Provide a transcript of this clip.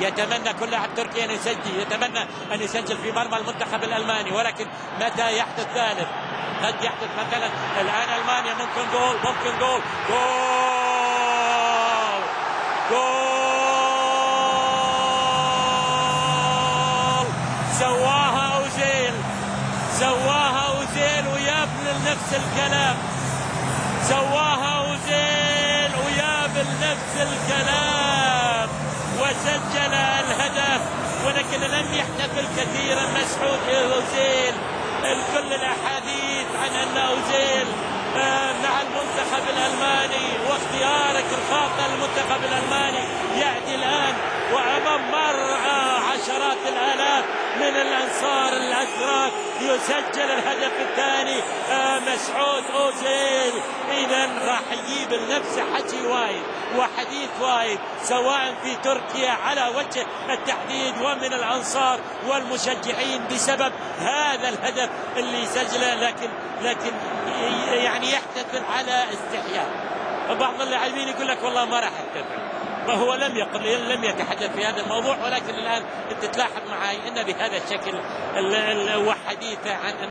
يتمنى كل لاعب تركي أن يسجل، يتمنى أن يسجل في مرمى المنتخب الألماني، ولكن متى يحدث ذلك؟ قد يحدث مثلا الآن ألمانيا ممكن جول، ممكن جول، جول سواها أوزيل، سواها أوزيل ويابل نفس الكلام، سواها أوزيل ويابل نفس الكلام وسجل الهدف. ولكن لم يحتفل كثيرا مسعود أوزيل. كل الأحاديث عن أن أوزيل مع المنتخب الألماني واختيارك الخاطئ للمنتخب الألماني يأتي الآن وأمام عشرات الآلاف من الأنصار الأزرق يسجل الهدف الثاني مسعود أوزيل. إذا راح يجيب لنفسه حكي وايد وحديث وايد سواء في تركيا على وجه التحديد ومن الأنصار والمشجعين بسبب هذا الهدف اللي سجله، لكن يعني يحتفل على استحياء. بعض اللاعبين يقول لك والله ما راح احتفل، وهو لم يتحدث في هذا الموضوع، ولكن الآن انت تلاحظ معي ان بهذا الشكل وحديثه عن